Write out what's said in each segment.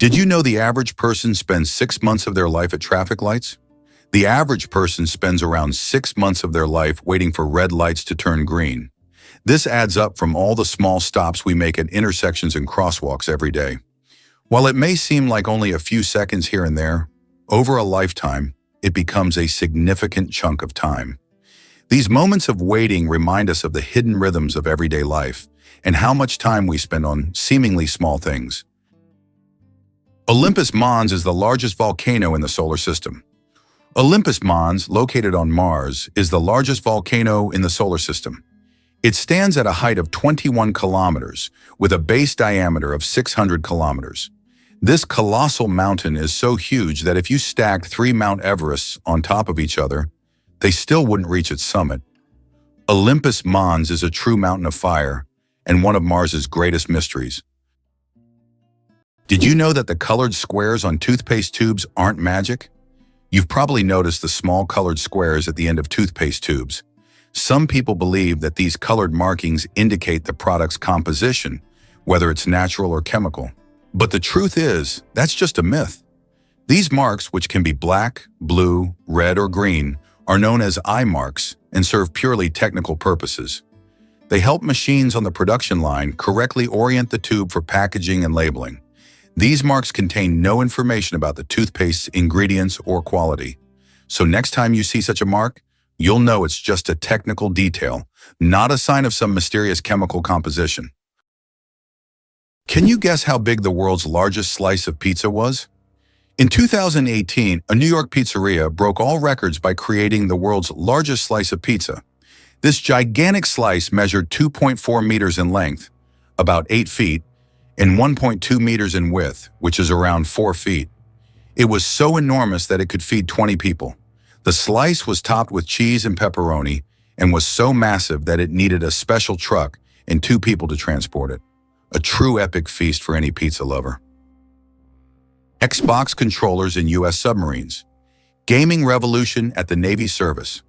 Did you know the average person spends 6 months of their life at traffic lights? The average person spends around 6 months of their life waiting for red lights to turn green. This adds up from all the small stops we make at intersections and crosswalks every day. While it may seem like only a few seconds here and there, over a lifetime, it becomes a significant chunk of time. These moments of waiting remind us of the hidden rhythms of everyday life and how much time we spend on seemingly small things. Olympus Mons is the largest volcano in the solar system. Olympus Mons, located on Mars, is the largest volcano in the solar system. It stands at a height of 21 kilometers, with a base diameter of 600 kilometers. This colossal mountain is so huge that if you stacked 3 Mount Everests on top of each other, they still wouldn't reach its summit. Olympus Mons is a true mountain of fire and one of Mars's greatest mysteries. Did you know that the colored squares on toothpaste tubes aren't magic? You've probably noticed the small colored squares at the end of toothpaste tubes. Some people believe that these colored markings indicate the product's composition, whether it's natural or chemical. But the truth is, that's just a myth. These marks, which can be black, blue, red, or green, are known as eye marks and serve purely technical purposes. They help machines on the production line correctly orient the tube for packaging and labeling. These marks contain no information about the toothpaste's ingredients or quality. So next time you see such a mark, you'll know it's just a technical detail, not a sign of some mysterious chemical composition. Can you guess how big the world's largest slice of pizza was? In 2018, a New York pizzeria broke all records by creating the world's largest slice of pizza. This gigantic slice measured 2.4 meters in length, about 8 feet, and 1.2 meters in width, which is around 4 feet. It was so enormous that it could feed 20 people. The slice was topped with cheese and pepperoni and was so massive that it needed a special truck and 2 people to transport it. A true epic feast for any pizza lover. Xbox controllers in U.S. submarines. Gaming revolution at the Navy service.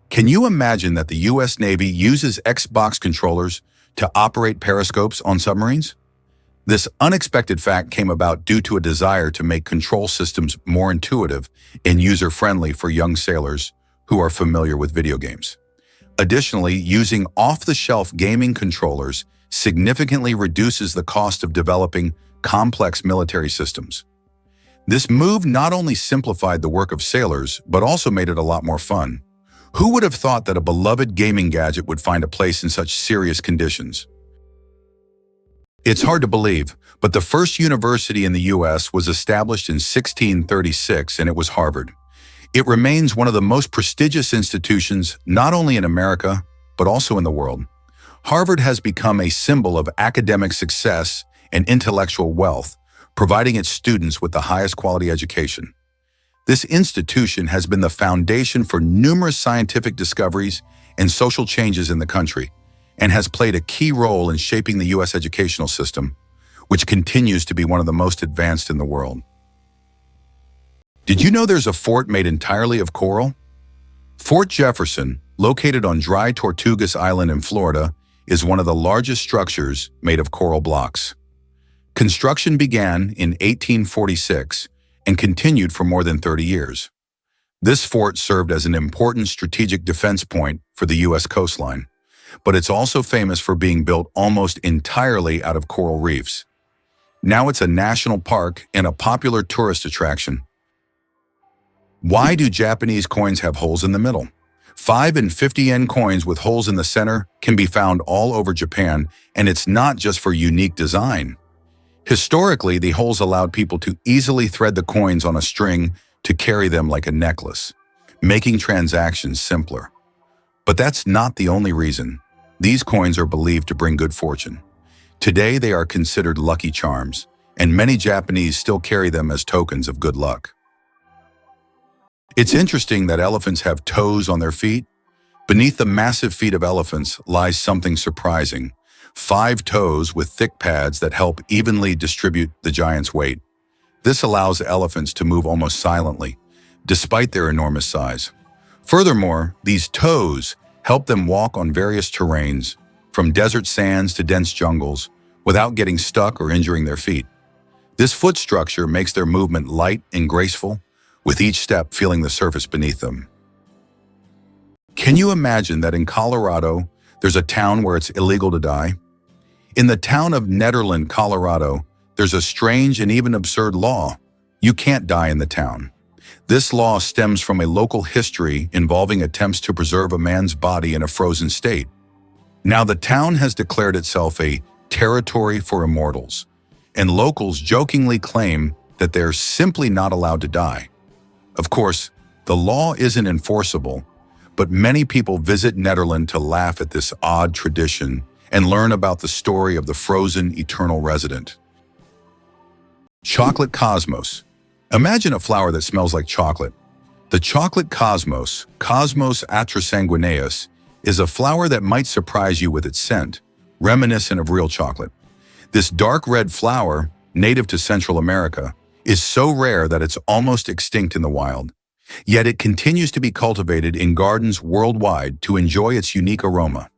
Can you imagine that the U.S. Navy uses Xbox controllers to operate periscopes on submarines? This unexpected fact came about due to a desire to make control systems more intuitive and user-friendly for young sailors who are familiar with video games. Additionally, using off-the-shelf gaming controllers significantly reduces the cost of developing complex military systems. This move not only simplified the work of sailors, but also made it a lot more fun. Who would have thought that a beloved gaming gadget would find a place in such serious conditions? It's hard to believe, but the first university in the U.S. was established in 1636, and it was Harvard. It remains one of the most prestigious institutions not only in America, but also in the world. Harvard has become a symbol of academic success and intellectual wealth, providing its students with the highest quality education. This institution has been the foundation for numerous scientific discoveries and social changes in the country, and has played a key role in shaping the U.S. educational system, which continues to be one of the most advanced in the world. Did you know there's a fort made entirely of coral? Fort Jefferson, located on Dry Tortugas Island in Florida, is one of the largest structures made of coral blocks. Construction began in 1846 and continued for more than 30 years. This fort served as an important strategic defense point for the U.S. coastline, but it's also famous for being built almost entirely out of coral reefs. Now it's a national park and a popular tourist attraction. Why do Japanese coins have holes in the middle? 5 and 50 yen coins with holes in the center can be found all over Japan, and it's not just for unique design. Historically, the holes allowed people to easily thread the coins on a string to carry them like a necklace, making transactions simpler. But that's not the only reason. These coins are believed to bring good fortune. Today, they are considered lucky charms, and many Japanese still carry them as tokens of good luck. It's interesting that elephants have toes on their feet. Beneath the massive feet of elephants lies something surprising: 5 toes with thick pads that help evenly distribute the giant's weight. This allows elephants to move almost silently, despite their enormous size. Furthermore, these toes help them walk on various terrains, from desert sands to dense jungles, without getting stuck or injuring their feet. This foot structure makes their movement light and graceful, with each step feeling the surface beneath them. Can you imagine that in Colorado, there's a town where it's illegal to die? In the town of Nederland, Colorado, there's a strange and even absurd law. You can't die in the town. This law stems from a local history involving attempts to preserve a man's body in a frozen state. Now, the town has declared itself a territory for immortals, and locals jokingly claim that they're simply not allowed to die. Of course, the law isn't enforceable, but many people visit Nederland to laugh at this odd tradition and learn about the story of the frozen eternal resident. Chocolate cosmos. Imagine a flower that smells like chocolate. The chocolate cosmos, Cosmos atrasanguineus, is a flower that might surprise you with its scent, reminiscent of real chocolate. This dark red flower, native to Central America, is so rare that it's almost extinct in the wild. Yet it continues to be cultivated in gardens worldwide to enjoy its unique aroma.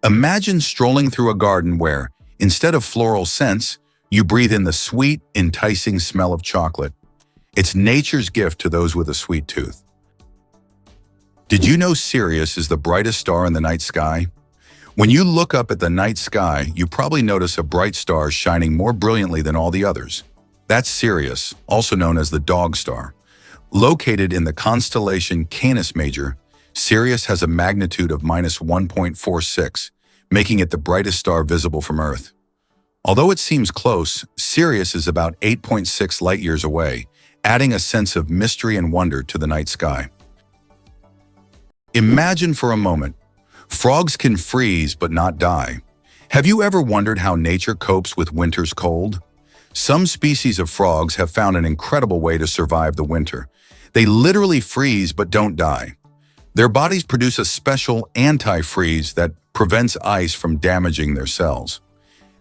Imagine strolling through a garden where, instead of floral scents, you breathe in the sweet, enticing smell of chocolate. It's nature's gift to those with a sweet tooth. Did you know Sirius is the brightest star in the night sky? When you look up at the night sky, you probably notice a bright star shining more brilliantly than all the others. That's Sirius, also known as the Dog Star. Located in the constellation Canis Major, Sirius has a magnitude of -1.46, making it the brightest star visible from Earth. Although it seems close, Sirius is about 8.6 light-years away, adding a sense of mystery and wonder to the night sky. Imagine for a moment, frogs can freeze but not die. Have you ever wondered how nature copes with winter's cold? Some species of frogs have found an incredible way to survive the winter. They literally freeze but don't die. Their bodies produce a special antifreeze that prevents ice from damaging their cells.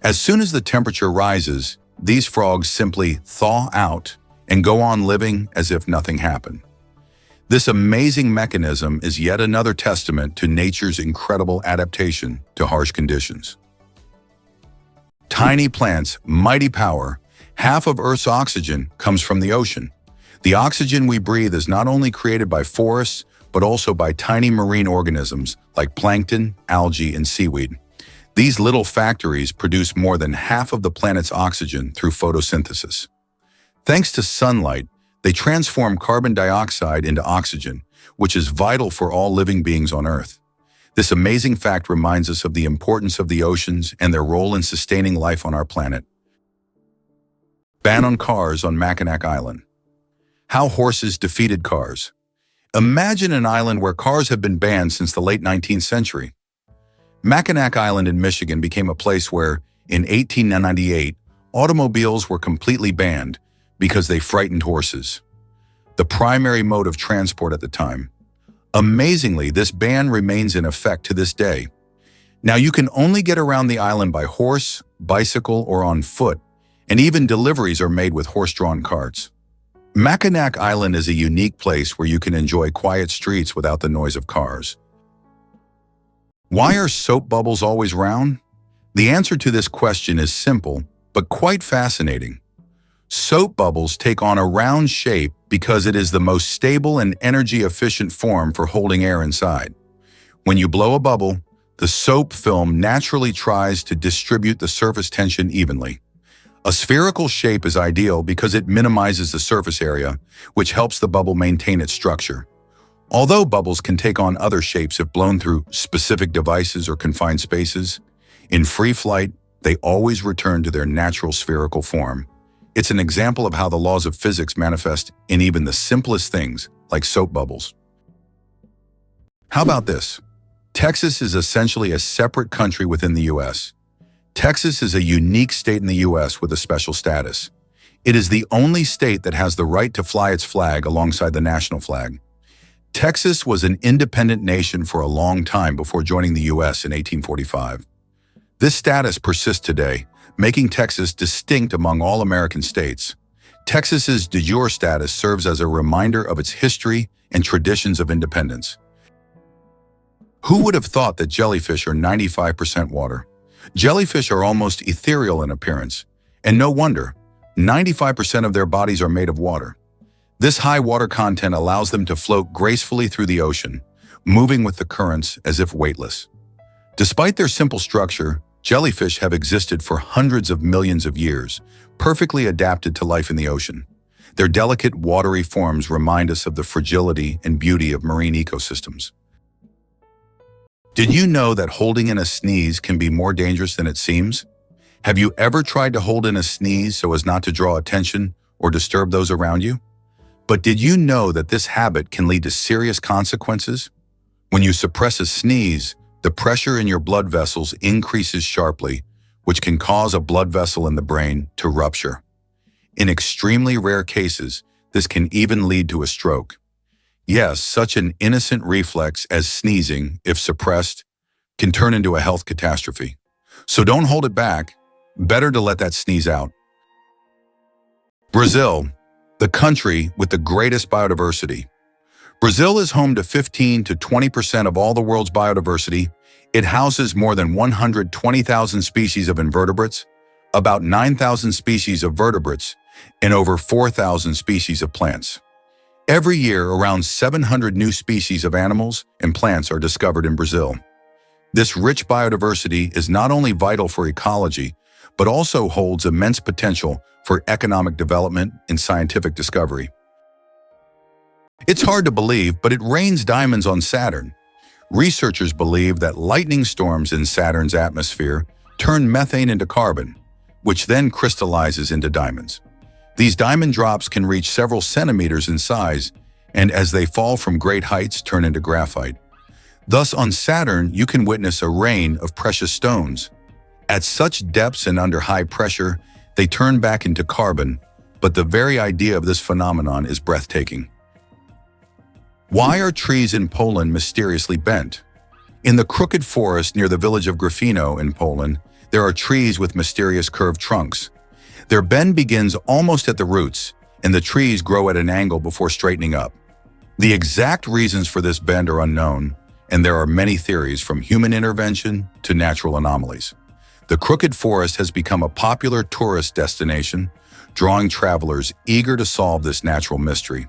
As soon as the temperature rises, these frogs simply thaw out and go on living as if nothing happened. This amazing mechanism is yet another testament to nature's incredible adaptation to harsh conditions. Tiny plants, mighty power. Half of Earth's oxygen comes from the ocean. The oxygen we breathe is not only created by forests, but also by tiny marine organisms like plankton, algae, and seaweed. These little factories produce more than half of the planet's oxygen through photosynthesis. Thanks to sunlight, they transform carbon dioxide into oxygen, which is vital for all living beings on Earth. This amazing fact reminds us of the importance of the oceans and their role in sustaining life on our planet. Ban on cars on Mackinac Island. How horses defeated cars. Imagine an island where cars have been banned since the late 19th century. Mackinac Island in Michigan became a place where, in 1898, automobiles were completely banned because they frightened horses, the primary mode of transport at the time. Amazingly, this ban remains in effect to this day. Now you can only get around the island by horse, bicycle, or on foot, and even deliveries are made with horse-drawn carts. Mackinac Island is a unique place where you can enjoy quiet streets without the noise of cars. Why are soap bubbles always round? The answer to this question is simple, but quite fascinating. Soap bubbles take on a round shape because it is the most stable and energy-efficient form for holding air inside. When you blow a bubble, the soap film naturally tries to distribute the surface tension evenly. A spherical shape is ideal because it minimizes the surface area, which helps the bubble maintain its structure. Although bubbles can take on other shapes if blown through specific devices or confined spaces, in free flight, they always return to their natural spherical form. It's an example of how the laws of physics manifest in even the simplest things, like soap bubbles. How about this? Texas is essentially a separate country within the U.S. Texas is a unique state in the U.S. with a special status. It is the only state that has the right to fly its flag alongside the national flag. Texas was an independent nation for a long time before joining the U.S. in 1845. This status persists today, making Texas distinct among all American states. Texas's de jure status serves as a reminder of its history and traditions of independence. Who would have thought that jellyfish are 95% water? Jellyfish are almost ethereal in appearance, and no wonder. 95% of their bodies are made of water. This high water content allows them to float gracefully through the ocean, moving with the currents as if weightless. Despite their simple structure, jellyfish have existed for hundreds of millions of years, perfectly adapted to life in the ocean. Their delicate, watery forms remind us of the fragility and beauty of marine ecosystems. Did you know that holding in a sneeze can be more dangerous than it seems? Have you ever tried to hold in a sneeze so as not to draw attention or disturb those around you? But did you know that this habit can lead to serious consequences? When you suppress a sneeze, the pressure in your blood vessels increases sharply, which can cause a blood vessel in the brain to rupture. In extremely rare cases, this can even lead to a stroke. Yes, such an innocent reflex as sneezing, if suppressed, can turn into a health catastrophe. So don't hold it back. Better to let that sneeze out. Brazil, the country with the greatest biodiversity. Brazil is home to 15 to 20% of all the world's biodiversity. It houses more than 120,000 species of invertebrates, about 9,000 species of vertebrates, and over 4,000 species of plants. Every year, around 700 new species of animals and plants are discovered in Brazil. This rich biodiversity is not only vital for ecology, but also holds immense potential for economic development and scientific discovery. It's hard to believe, but it rains diamonds on Saturn. Researchers believe that lightning storms in Saturn's atmosphere turn methane into carbon, which then crystallizes into diamonds. These diamond drops can reach several centimeters in size, and as they fall from great heights, turn into graphite. Thus, on Saturn, you can witness a rain of precious stones. At such depths and under high pressure, they turn back into carbon, but the very idea of this phenomenon is breathtaking. Why are trees in Poland mysteriously bent? In the crooked forest near the village of Gryfino in Poland, there are trees with mysterious curved trunks. Their bend begins almost at the roots, and the trees grow at an angle before straightening up. The exact reasons for this bend are unknown, and there are many theories from human intervention to natural anomalies. The crooked forest has become a popular tourist destination, drawing travelers eager to solve this natural mystery.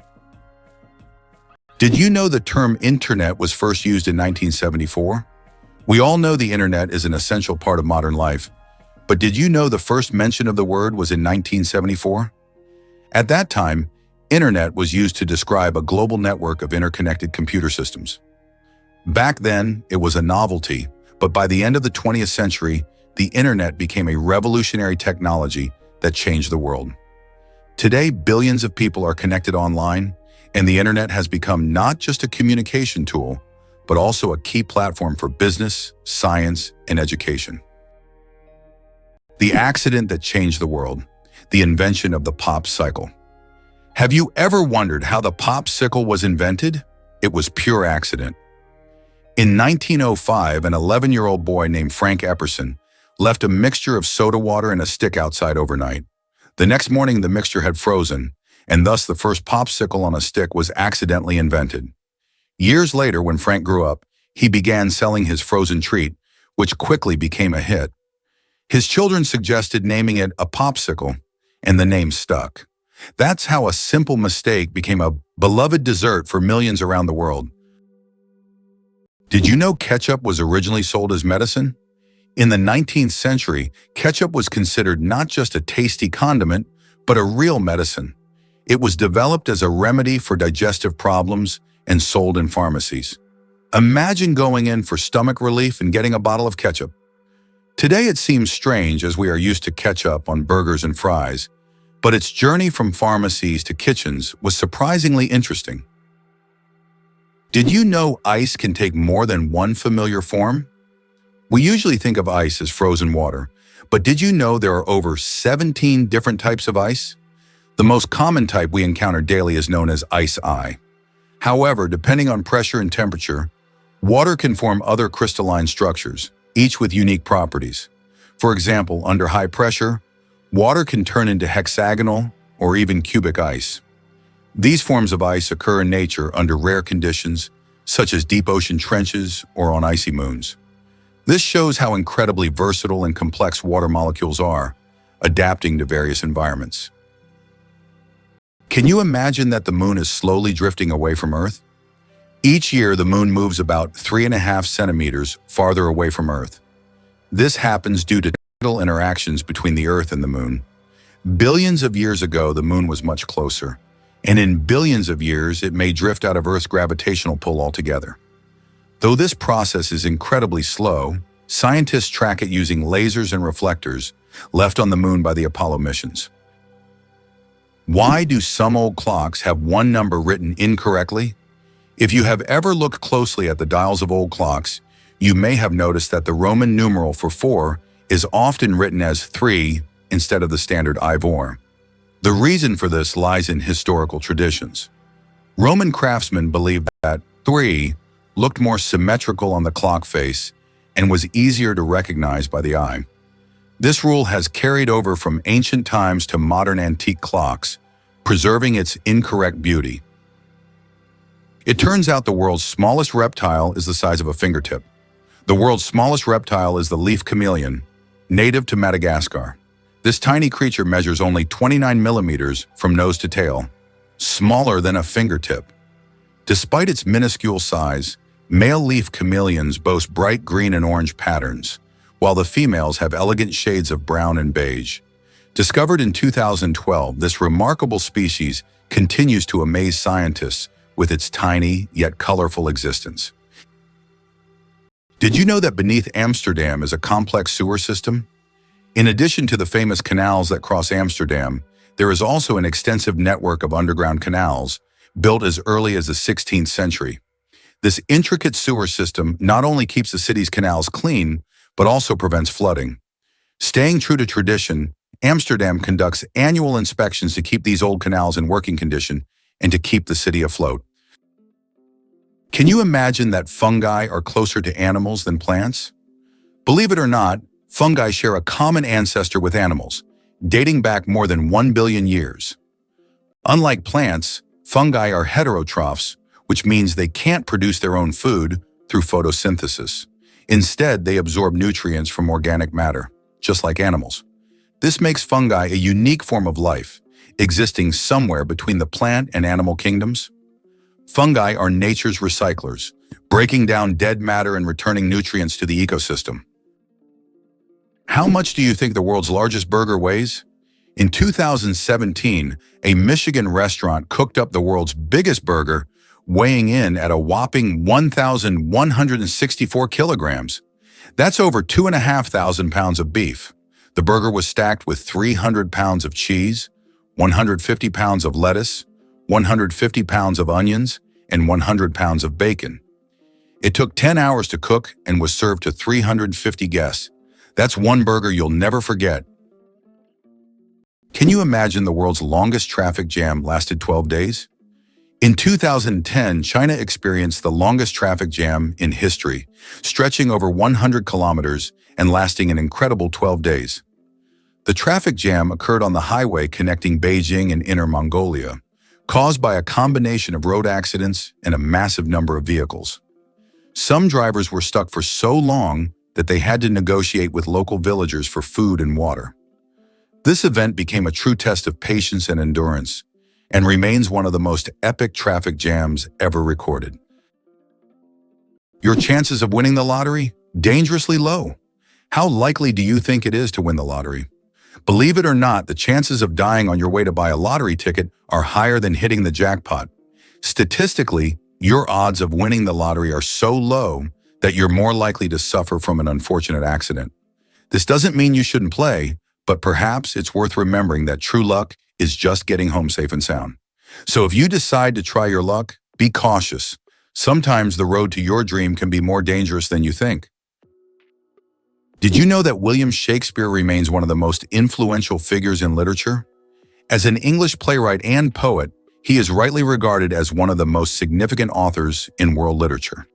Did you know the term internet was first used in 1974? We all know the internet is an essential part of modern life, but did you know the first mention of the word was in 1974? At that time, internet was used to describe a global network of interconnected computer systems. Back then, it was a novelty, but by the end of the 20th century, the internet became a revolutionary technology that changed the world. Today, billions of people are connected online, and the internet has become not just a communication tool, but also a key platform for business, science, and education. The accident that changed the world, the invention of the popsicle. Have you ever wondered how the popsicle was invented? It was pure accident. In 1905, an 11-year-old boy named Frank Epperson left a mixture of soda water and a stick outside overnight. The next morning, the mixture had frozen, and thus the first popsicle on a stick was accidentally invented. Years later, when Frank grew up, he began selling his frozen treat, which quickly became a hit. His children suggested naming it a popsicle, and the name stuck. That's how a simple mistake became a beloved dessert for millions around the world. Did you know ketchup was originally sold as medicine? In the 19th century, ketchup was considered not just a tasty condiment, but a real medicine. It was developed as a remedy for digestive problems and sold in pharmacies. Imagine going in for stomach relief and getting a bottle of ketchup. Today it seems strange as we are used to ketchup on burgers and fries, but its journey from pharmacies to kitchens was surprisingly interesting. Did you know ice can take more than one familiar form? We usually think of ice as frozen water, but did you know there are over 17 different types of ice? The most common type we encounter daily is known as ice. However, depending on pressure and temperature, water can form other crystalline structures, each with unique properties. For example, under high pressure, water can turn into hexagonal or even cubic ice. These forms of ice occur in nature under rare conditions, such as deep ocean trenches or on icy moons. This shows how incredibly versatile and complex water molecules are, adapting to various environments. Can you imagine that the moon is slowly drifting away from Earth? Each year, the moon moves about 3.5 centimeters farther away from Earth. This happens due to tidal interactions between the Earth and the moon. Billions of years ago, the moon was much closer, and in billions of years, it may drift out of Earth's gravitational pull altogether. Though this process is incredibly slow, scientists track it using lasers and reflectors left on the moon by the Apollo missions. Why do some old clocks have one number written incorrectly? If you have ever looked closely at the dials of old clocks, you may have noticed that the Roman numeral for 4 is often written as 3 instead of the standard Ivor. The reason for this lies in historical traditions. Roman craftsmen believed that 3 looked more symmetrical on the clock face and was easier to recognize by the eye. This rule has carried over from ancient times to modern antique clocks, preserving its incorrect beauty. It turns out the world's smallest reptile is the size of a fingertip. The world's smallest reptile is the leaf chameleon, native to Madagascar. This tiny creature measures only 29 millimeters from nose to tail, smaller than a fingertip. Despite its minuscule size, male leaf chameleons boast bright green and orange patterns, while the females have elegant shades of brown and beige. Discovered in 2012, this remarkable species continues to amaze scientists with its tiny yet colorful existence. Did you know that beneath Amsterdam is a complex sewer system? In addition to the famous canals that cross Amsterdam, there is also an extensive network of underground canals built as early as the 16th century. This intricate sewer system not only keeps the city's canals clean, but also prevents flooding. Staying true to tradition, Amsterdam conducts annual inspections to keep these old canals in working condition and to keep the city afloat. Can you imagine that fungi are closer to animals than plants? Believe it or not, fungi share a common ancestor with animals, dating back more than 1 billion years. Unlike plants, fungi are heterotrophs, which means they can't produce their own food through photosynthesis. Instead, they absorb nutrients from organic matter, just like animals. This makes fungi a unique form of life, existing somewhere between the plant and animal kingdoms. Fungi are nature's recyclers, breaking down dead matter and returning nutrients to the ecosystem. How much do you think the world's largest burger weighs? In 2017, a Michigan restaurant cooked up the world's biggest burger, weighing in at a whopping 1,164 kilograms. That's over 2,500 pounds of beef. The burger was stacked with 300 pounds of cheese, 150 pounds of lettuce, 150 pounds of onions, and 100 pounds of bacon. It took 10 hours to cook and was served to 350 guests. That's one burger you'll never forget. Can you imagine the world's longest traffic jam lasted 12 days? In 2010, China experienced the longest traffic jam in history, stretching over 100 kilometers and lasting an incredible 12 days. The traffic jam occurred on the highway connecting Beijing and Inner Mongolia, caused by a combination of road accidents and a massive number of vehicles. Some drivers were stuck for so long that they had to negotiate with local villagers for food and water. This event became a true test of patience and endurance, and remains one of the most epic traffic jams ever recorded. Your chances of winning the lottery? Dangerously low. How likely do you think it is to win the lottery? Believe it or not, the chances of dying on your way to buy a lottery ticket are higher than hitting the jackpot. Statistically, your odds of winning the lottery are so low that you're more likely to suffer from an unfortunate accident. This doesn't mean you shouldn't play, but perhaps it's worth remembering that true luck is just getting home safe and sound. So if you decide to try your luck, be cautious. Sometimes the road to your dream can be more dangerous than you think. Did you know that William Shakespeare remains one of the most influential figures in literature? As an English playwright and poet, he is rightly regarded as one of the most significant authors in world literature.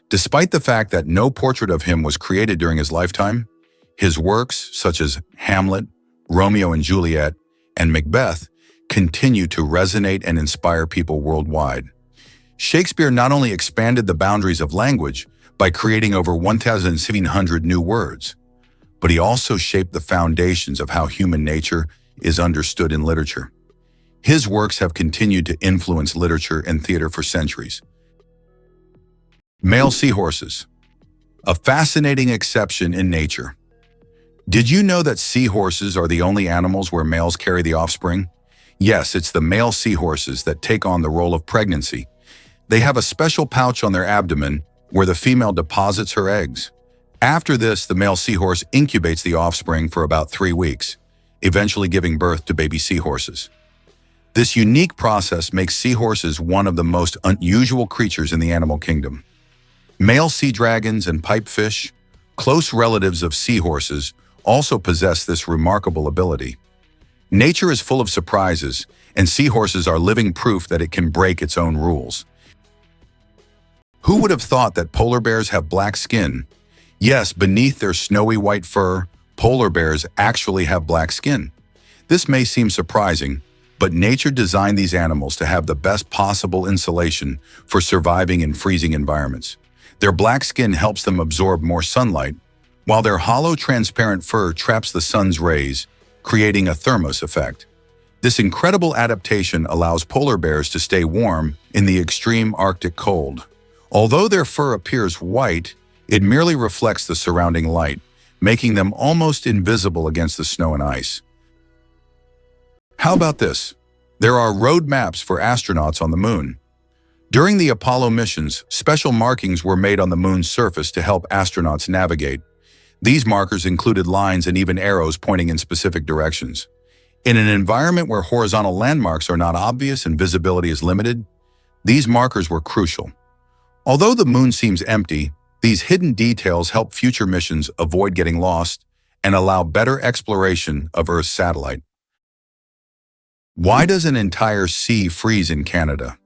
Despite the fact that no portrait of him was created during his lifetime, his works, such as Hamlet, Romeo and Juliet, and Macbeth, continue to resonate and inspire people worldwide. Shakespeare not only expanded the boundaries of language by creating over 1,700 new words, but he also shaped the foundations of how human nature is understood in literature. His works have continued to influence literature and theater for centuries. Male seahorses, a fascinating exception in nature. Did you know that seahorses are the only animals where males carry the offspring? Yes, it's the male seahorses that take on the role of pregnancy. They have a special pouch on their abdomen where the female deposits her eggs. After this, the male seahorse incubates the offspring for about 3 weeks, eventually giving birth to baby seahorses. This unique process makes seahorses one of the most unusual creatures in the animal kingdom. Male sea dragons and pipefish, close relatives of seahorses, also possess this remarkable ability. Nature is full of surprises, and seahorses are living proof that it can break its own rules. Who would have thought that polar bears have black skin? Yes, beneath their snowy white fur, polar bears actually have black skin. This may seem surprising, but nature designed these animals to have the best possible insulation for surviving in freezing environments. Their black skin helps them absorb more sunlight, while their hollow, transparent fur traps the sun's rays, creating a thermos effect. This incredible adaptation allows polar bears to stay warm in the extreme Arctic cold. Although their fur appears white, it merely reflects the surrounding light, making them almost invisible against the snow and ice. How about this? There are road maps for astronauts on the moon. During the Apollo missions, special markings were made on the moon's surface to help astronauts navigate. These markers included lines and even arrows pointing in specific directions. In an environment where horizontal landmarks are not obvious and visibility is limited, these markers were crucial. Although the moon seems empty, these hidden details help future missions avoid getting lost and allow better exploration of Earth's satellite. Why does an entire sea freeze in Canada?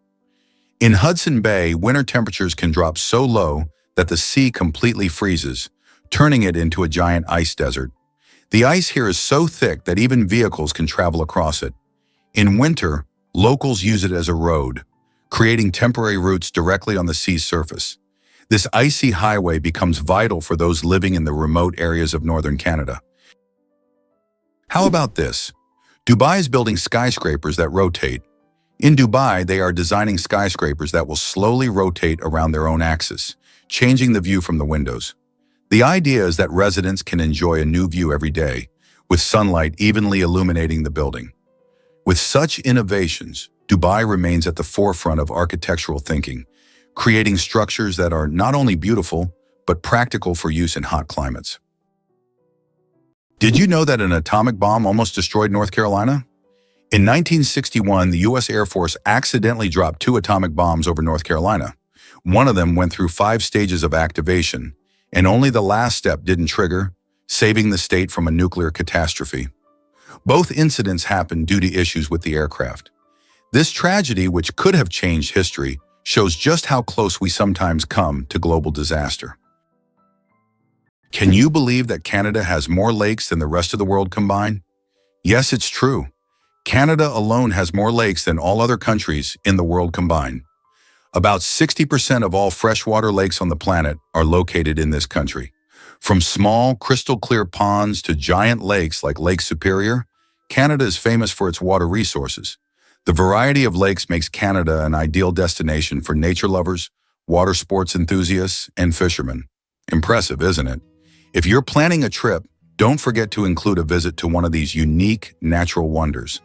In Hudson Bay, winter temperatures can drop so low that the sea completely freezes, turning it into a giant ice desert. The ice here is so thick that even vehicles can travel across it. In winter, locals use it as a road, creating temporary routes directly on the sea's surface. This icy highway becomes vital for those living in the remote areas of northern Canada. How about this? Dubai is building skyscrapers that rotate. In Dubai, they are designing skyscrapers that will slowly rotate around their own axis, changing the view from the windows. The idea is that residents can enjoy a new view every day, with sunlight evenly illuminating the building. With such innovations, Dubai remains at the forefront of architectural thinking, creating structures that are not only beautiful, but practical for use in hot climates. Did you know that an atomic bomb almost destroyed North Carolina? In 1961, the U.S. Air Force accidentally dropped 2 atomic bombs over North Carolina. One of them went through 5 stages of activation, and only the last step didn't trigger, saving the state from a nuclear catastrophe. Both incidents happened due to issues with the aircraft. This tragedy, which could have changed history, shows just how close we sometimes come to global disaster. Can you believe that Canada has more lakes than the rest of the world combined? Yes, it's true. Canada alone has more lakes than all other countries in the world combined. About 60% of all freshwater lakes on the planet are located in this country. From small, crystal-clear ponds to giant lakes like Lake Superior, Canada is famous for its water resources. The variety of lakes makes Canada an ideal destination for nature lovers, water sports enthusiasts, and fishermen. Impressive, isn't it? If you're planning a trip, don't forget to include a visit to one of these unique natural wonders.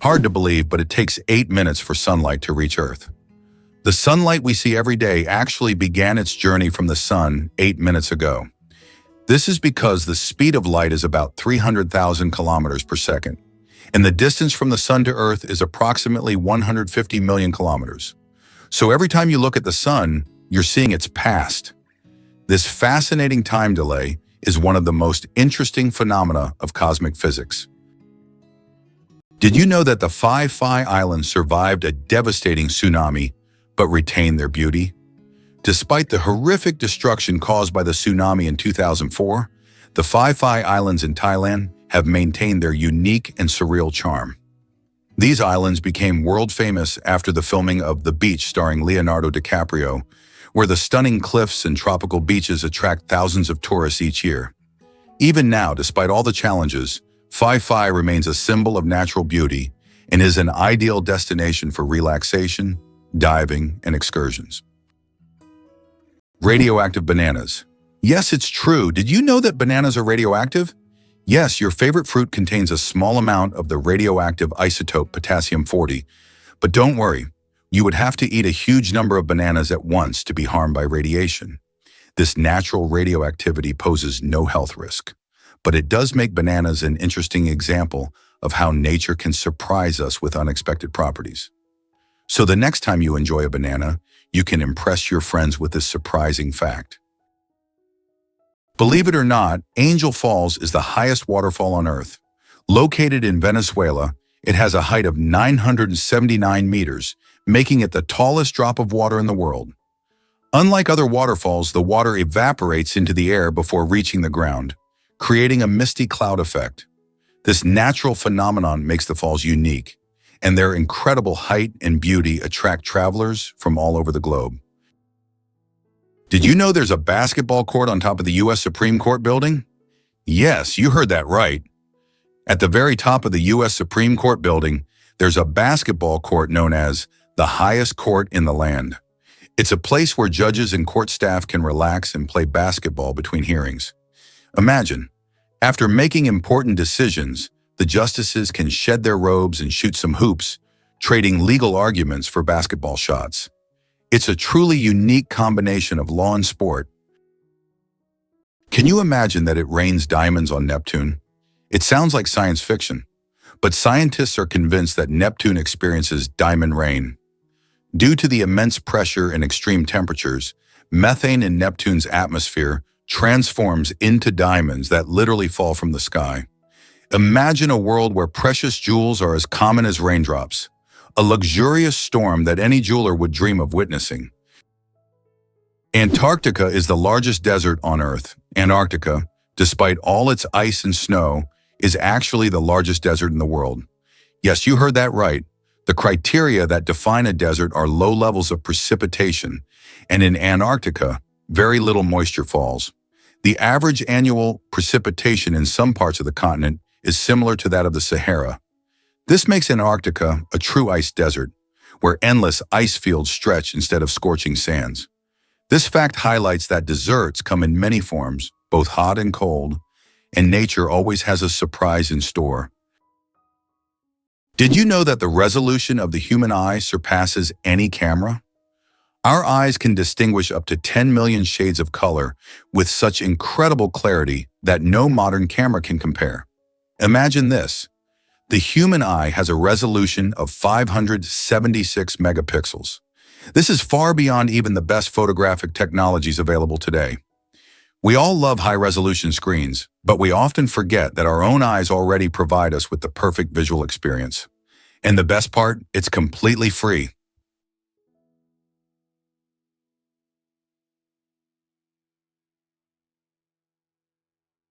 Hard to believe, but it takes 8 minutes for sunlight to reach Earth. The sunlight we see every day actually began its journey from the sun 8 minutes ago. This is because the speed of light is about 300,000 kilometers per second, and the distance from the sun to Earth is approximately 150 million kilometers. So every time you look at the sun, you're seeing its past. This fascinating time delay is one of the most interesting phenomena of cosmic physics. Did you know that the Phi Islands survived a devastating tsunami but retained their beauty? Despite the horrific destruction caused by the tsunami in 2004, the Phi Islands in Thailand have maintained their unique and surreal charm. These islands became world famous after the filming of The Beach starring Leonardo DiCaprio, where the stunning cliffs and tropical beaches attract thousands of tourists each year. Even now, despite all the challenges, Phi Phi remains a symbol of natural beauty and is an ideal destination for relaxation, diving, and excursions. Radioactive bananas. Yes, it's true. Did you know that bananas are radioactive? Yes, your favorite fruit contains a small amount of the radioactive isotope potassium-40, but don't worry, you would have to eat a huge number of bananas at once to be harmed by radiation. This natural radioactivity poses no health risk, but it does make bananas an interesting example of how nature can surprise us with unexpected properties. So the next time you enjoy a banana, you can impress your friends with this surprising fact. Believe it or not, Angel Falls is the highest waterfall on Earth. Located in Venezuela, it has a height of 979 meters, making it the tallest drop of water in the world. Unlike other waterfalls, the water evaporates into the air before reaching the ground, creating a misty cloud effect. This natural phenomenon makes the falls unique, and their incredible height and beauty attract travelers from all over the globe. Did you know there's a basketball court on top of the U.S. Supreme Court building? Yes, you heard that right. At the very top of the U.S. Supreme Court building, there's a basketball court known as the highest court in the land. It's a place where judges and court staff can relax and play basketball between hearings. Imagine, after making important decisions, the justices can shed their robes and shoot some hoops, trading legal arguments for basketball shots. It's a truly unique combination of law and sport. Can you imagine that it rains diamonds on Neptune? It sounds like science fiction, but scientists are convinced that Neptune experiences diamond rain. Due to the immense pressure and extreme temperatures, methane in Neptune's atmosphere transforms into diamonds that literally fall from the sky. Imagine a world where precious jewels are as common as raindrops, a luxurious storm that any jeweler would dream of witnessing. Antarctica is the largest desert on Earth. Antarctica, despite all its ice and snow, is actually the largest desert in the world. Yes, you heard that right. The criteria that define a desert are low levels of precipitation, and in Antarctica, very little moisture falls. The average annual precipitation in some parts of the continent is similar to that of the Sahara. This makes Antarctica a true ice desert, where endless ice fields stretch instead of scorching sands. This fact highlights that deserts come in many forms, both hot and cold, and nature always has a surprise in store. Did you know that the resolution of the human eye surpasses any camera? Our eyes can distinguish up to 10 million shades of color with such incredible clarity that no modern camera can compare. Imagine this. The human eye has a resolution of 576 megapixels. This is far beyond even the best photographic technologies available today. We all love high-resolution screens, but we often forget that our own eyes already provide us with the perfect visual experience. And the best part, it's completely free.